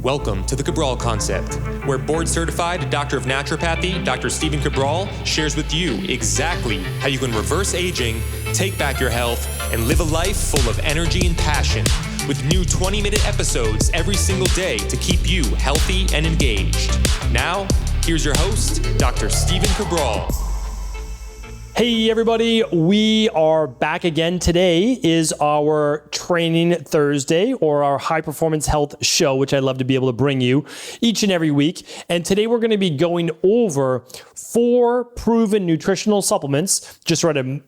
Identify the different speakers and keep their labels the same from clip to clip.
Speaker 1: Welcome to the Cabral Concept, where board-certified Doctor of Naturopathy, Dr. Stephen Cabral, shares with you exactly how you can reverse aging, take back your health, and live a life full of energy and passion, with new 20-minute episodes every single day to keep you healthy and engaged. Now, here's your host, Dr. Stephen Cabral.
Speaker 2: Hey everybody, we are back again. Today is our Training Thursday, or our High Performance Health Show, which I love to be able to bring you each and every week. And today we're going to be going over 4 proven nutritional supplements. Just read a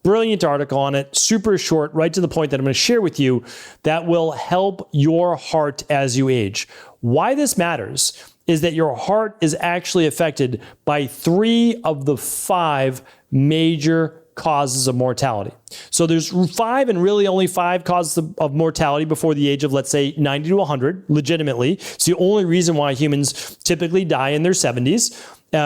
Speaker 2: brilliant article on it, super short, right to the point, that I'm going to share with you that will help your heart as you age. Why this matters is that your heart is actually affected by 3 of the 5 major causes of mortality. So there's 5 and really only 5 causes of mortality before the age of, let's say, 90 to 100, legitimately. It's the only reason why humans typically die in their 70s,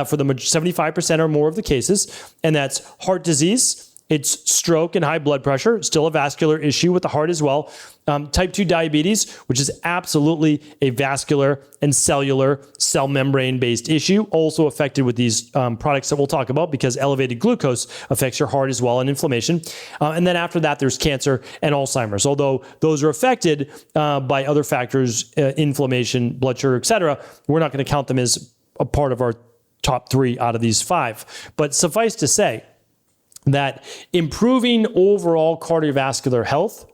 Speaker 2: for the 75% or more of the cases. And that's heart disease, it's stroke and high blood pressure, still a vascular issue with the heart as well. Type 2 diabetes, which is absolutely a vascular and cellular cell membrane based issue, also affected with these products that we'll talk about, because elevated glucose affects your heart as well, and inflammation. And then after that, there's cancer and Alzheimer's, although those are affected by other factors, inflammation, blood sugar, etc. We're not going to count them as a part of our top 3 out of these 5. But suffice to say that improving overall cardiovascular health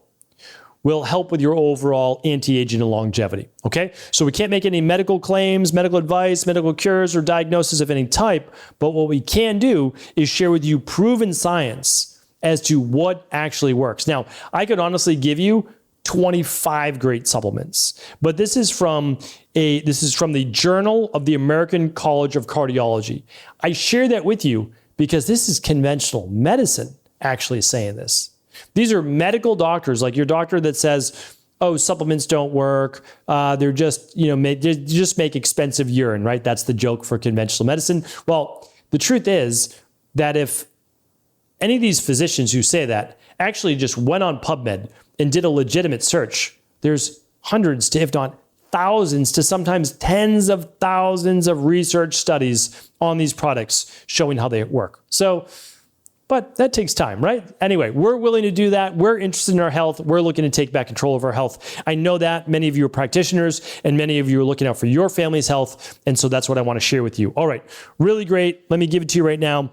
Speaker 2: will help with your overall anti-aging and longevity, okay? So we can't make any medical claims, medical advice, medical cures, or diagnosis of any type, but what we can do is share with you proven science as to what actually works. Now, I could honestly give you 25 great supplements, but this is from the Journal of the American College of Cardiology. I share that with you because this is conventional medicine actually saying this. These are medical doctors, like your doctor that says, oh, supplements don't work. They're just, they just make expensive urine, right? That's the joke for conventional medicine. Well, the truth is that if any of these physicians who say that actually just went on PubMed and did a legitimate search, there's hundreds to, if not thousands to sometimes tens of thousands of research studies on these products showing how they work. But that takes time, right? Anyway, we're willing to do that. We're interested in our health. We're looking to take back control of our health. I know that many of you are practitioners and many of you are looking out for your family's health. And so that's what I want to share with you. All right, really great. Let me give it to you right now.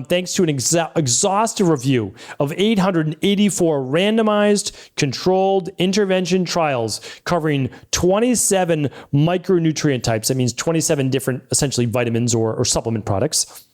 Speaker 2: Thanks to an exhaustive review of 884 randomized controlled intervention trials covering 27 micronutrient types. That means 27 different, essentially, vitamins or supplement products.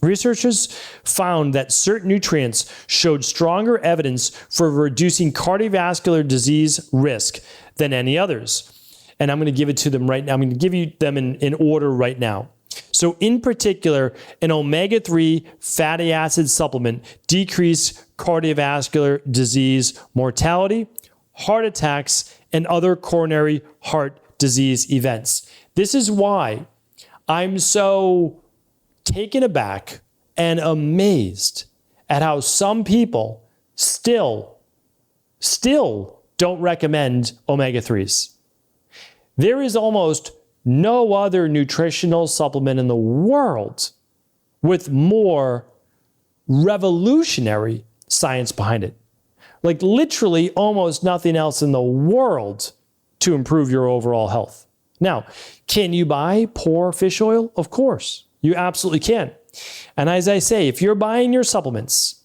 Speaker 2: Researchers found that certain nutrients showed stronger evidence for reducing cardiovascular disease risk than any others. And I'm going to give it to them right now. I'm going to give you them in order right now. So in particular, an omega-3 fatty acid supplement decreased cardiovascular disease mortality, heart attacks, and other coronary heart disease events. This is why I'm so taken aback and amazed at how some people still don't recommend omega-3s. There is almost no other nutritional supplement in the world with more revolutionary science behind it. Like literally almost nothing else in the world to improve your overall health. Now, can you buy poor fish oil? Of course. You absolutely can. And as I say, if you're buying your supplements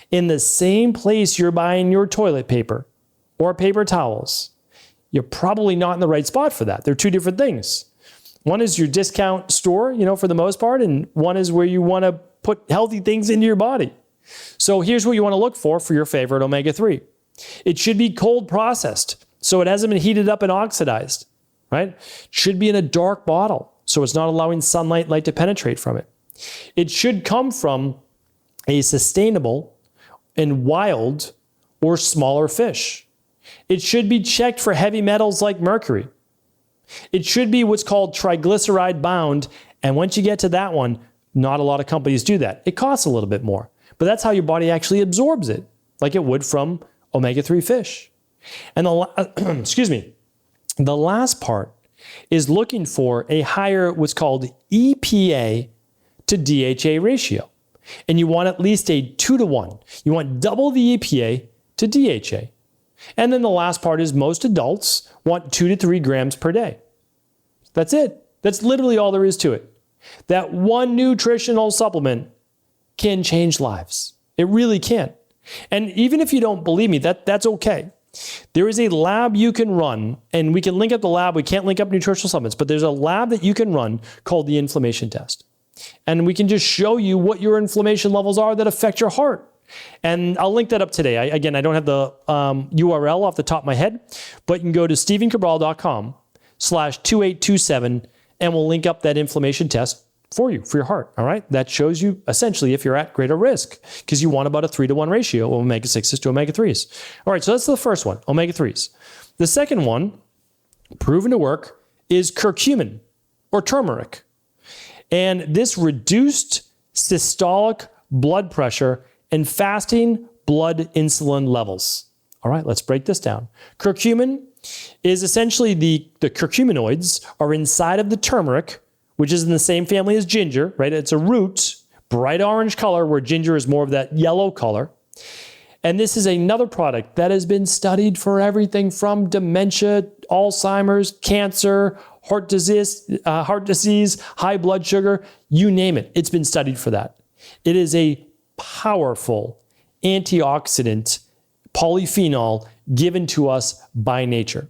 Speaker 2: in the same place you're buying your toilet paper or paper towels, you're probably not in the right spot for that. They're 2 different things. One is your discount store, for the most part, and one is where you want to put healthy things into your body. So here's what you want to look for your favorite omega-3. It should be cold processed, so it hasn't been heated up and oxidized, right? It should be in a dark bottle, so it's not allowing light to penetrate from it. It should come from a sustainable and wild or smaller fish. It should be checked for heavy metals like mercury. It should be what's called triglyceride bound, and once you get to that one, not a lot of companies do that. It costs a little bit more, but that's how your body actually absorbs it, like it would from omega-3 fish. And the last part is looking for a higher what's called EPA to DHA ratio. And you want at least a 2-to-1. You want double the EPA to DHA. And then the last part is most adults want 2 to 3 grams per day. That's it. That's literally all there is to it. That one nutritional supplement can change lives. It really can. And even if you don't believe me, that's okay. There is a lab you can run, and we can link up the lab. We can't link up nutritional supplements, but there's a lab that you can run called the inflammation test. And we can just show you what your inflammation levels are that affect your heart. And I'll link that up today. I don't have the URL off the top of my head, but you can go to stevencabral.com/2827, and we'll link up that inflammation test for you, for your heart. All right. That shows you essentially if you're at greater risk, because you want about a 3-to-1 ratio of omega-6s to omega-3s. All right. So that's the first one, omega-3s. The second one, proven to work, is curcumin or turmeric. And this reduced systolic blood pressure and fasting blood insulin levels. All right, let's break this down. Curcumin is essentially the curcuminoids are inside of the turmeric, which is in the same family as ginger, right? It's a root, bright orange color, where ginger is more of that yellow color. And this is another product that has been studied for everything from dementia, Alzheimer's, cancer, heart disease, high blood sugar, you name it. It's been studied for that. It is a powerful antioxidant polyphenol given to us by nature.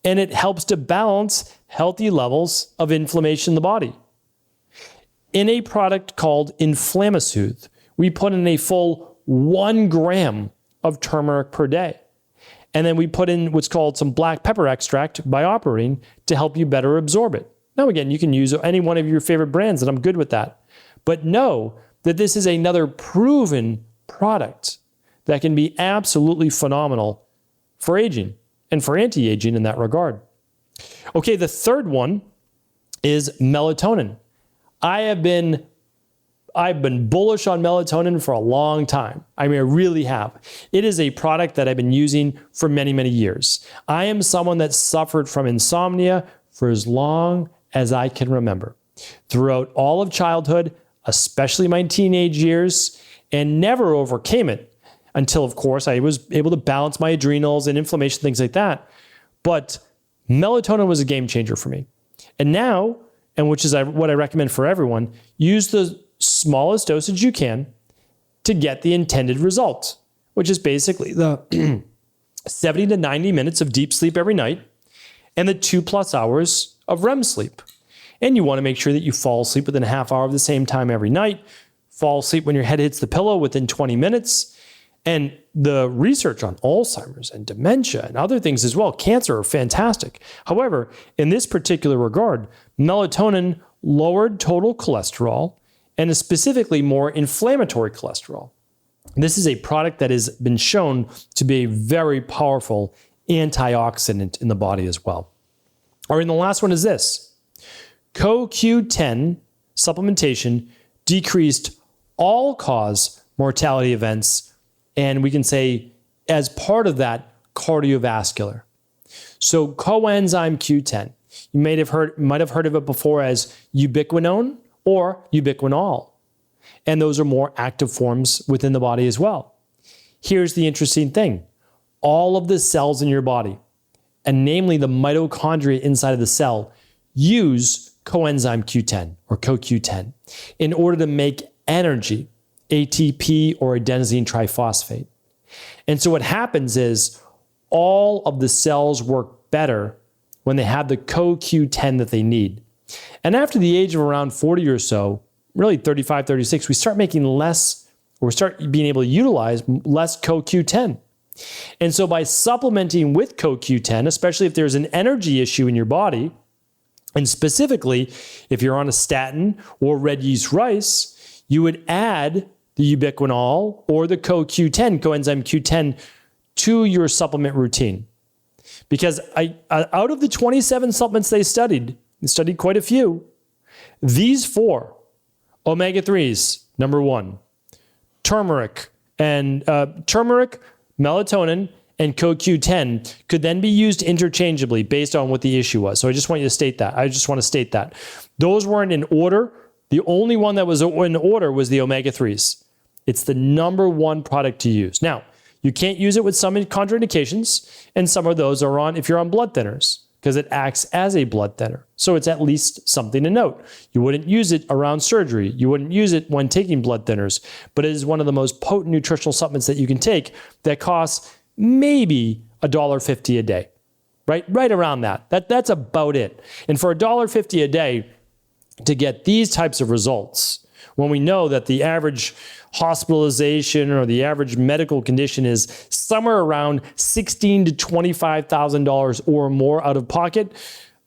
Speaker 2: And it helps to balance healthy levels of inflammation in the body. In a product called Inflamasoothe, we put in a full 1 gram of turmeric per day. And then we put in what's called some black pepper extract by operating to help you better absorb it. Now, again, you can use any one of your favorite brands, and I'm good with that. But know that this is another proven product that can be absolutely phenomenal for aging and for anti-aging in that regard. Okay, the third one is melatonin. I've been bullish on melatonin for a long time. I mean, I really have. It is a product that I've been using for many, many years. I am someone that suffered from insomnia for as long as I can remember. Throughout all of childhood, especially my teenage years, and never overcame it until, of course, I was able to balance my adrenals and inflammation, things like that. But melatonin was a game changer for me. And now, and which is what I recommend for everyone, use the smallest dosage you can to get the intended result, which is basically the 70 to 90 minutes of deep sleep every night and the 2+ hours of REM sleep. And you want to make sure that you fall asleep within a half hour of the same time every night, fall asleep when your head hits the pillow within 20 minutes. And the research on Alzheimer's and dementia and other things as well, cancer, are fantastic. However, in this particular regard, melatonin lowered total cholesterol and is specifically more inflammatory cholesterol. This is a product that has been shown to be a very powerful antioxidant in the body as well. All right, and the last one is this. CoQ10 supplementation decreased all-cause mortality events, and we can say as part of that, cardiovascular. So coenzyme Q10, you might have heard of it before as ubiquinone or ubiquinol. And those are more active forms within the body as well. Here's the interesting thing. All of the cells in your body, and namely the mitochondria inside of the cell, use coenzyme Q10 or CoQ10 in order to make energy, ATP or adenosine triphosphate. And so what happens is all of the cells work better when they have the CoQ10 that they need. And after the age of around 40 or so, really 35, 36, we start making less, or we start being able to utilize less CoQ10. And so by supplementing with CoQ10, especially if there's an energy issue in your body, and specifically if you're on a statin or red yeast rice, you would add the ubiquinol or the CoQ10, coenzyme Q10, to your supplement routine. Because out of the 27 supplements they studied quite a few, these 4, omega-3s, number 1, turmeric, melatonin, and CoQ10 could then be used interchangeably based on what the issue was. So I just want you to state that. I just want to state that. Those weren't in order. The only one that was in order was the omega-3s. It's the number one product to use. Now, you can't use it with some contraindications, and some of those are on if you're on blood thinners, because it acts as a blood thinner. So it's at least something to note. You wouldn't use it around surgery. You wouldn't use it when taking blood thinners, but it is one of the most potent nutritional supplements that you can take that costs maybe $1.50 a day, right around that. That's about it. And for $1.50 a day to get these types of results, when we know that the average hospitalization or the average medical condition is somewhere around $16,000 to $25,000 or more out of pocket,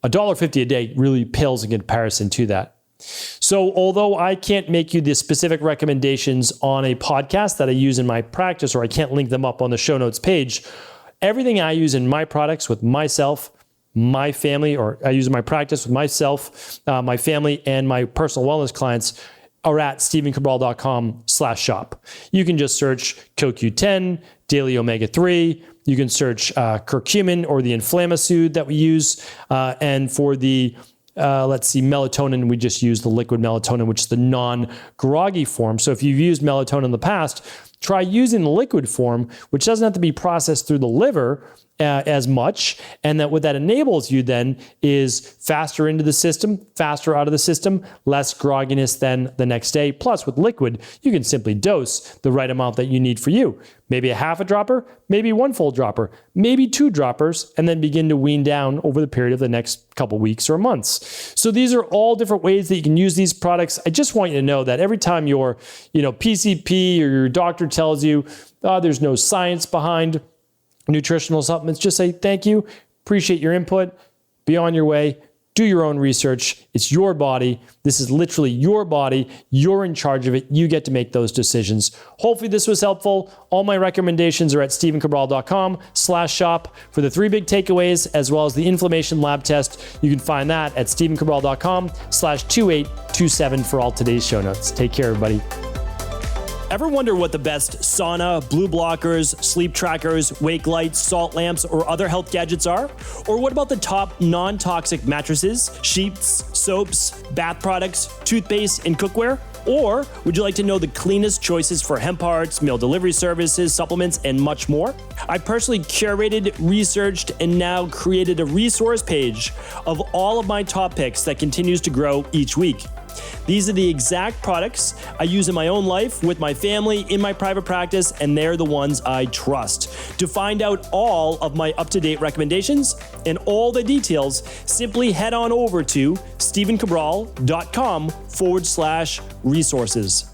Speaker 2: $1.50 a day really pales in comparison to that. So although I can't make you the specific recommendations on a podcast that I use in my practice, or I can't link them up on the show notes page, everything I use in my products with myself, my family, or I use in my practice with myself, my family, and my personal wellness clients are at StephenCabral.com/shop. You can just search CoQ10, daily omega-3. You can search curcumin or the inflammasud that we use. And for the, melatonin, we just use the liquid melatonin, which is the non-groggy form. So if you've used melatonin in the past, try using the liquid form, which doesn't have to be processed through the liver as much. And that what that enables you then is faster into the system, faster out of the system, less grogginess than the next day. Plus with liquid, you can simply dose the right amount that you need for you. Maybe a half a dropper, maybe one full dropper, maybe 2 droppers, and then begin to wean down over the period of the next couple weeks or months. So these are all different ways that you can use these products. I just want you to know that every time your PCP or your doctor tells you there's no science behind nutritional supplements, just say thank you, appreciate your input, be on your way, do your own research. It's your body. This is literally your body. You're in charge of it. You get to make those decisions. Hopefully this was helpful. All my recommendations are at StephenCabral.com/shop for the 3 big takeaways, as well as the inflammation lab test. You can find that at StephenCabral.com/2827 for all today's show notes. Take care, everybody. Ever wonder what the best sauna, blue blockers, sleep trackers, wake lights, salt lamps, or other health gadgets are? Or what about the top non-toxic mattresses, sheets, soaps, bath products, toothpaste, and cookware? Or would you like to know the cleanest choices for hemp hearts, meal delivery services, supplements, and much more? I personally curated, researched, and now created a resource page of all of my top picks that continues to grow each week. These are the exact products I use in my own life, with my family, in my private practice, and they're the ones I trust. To find out all of my up-to-date recommendations and all the details, simply head on over to StephenCabral.com/resources.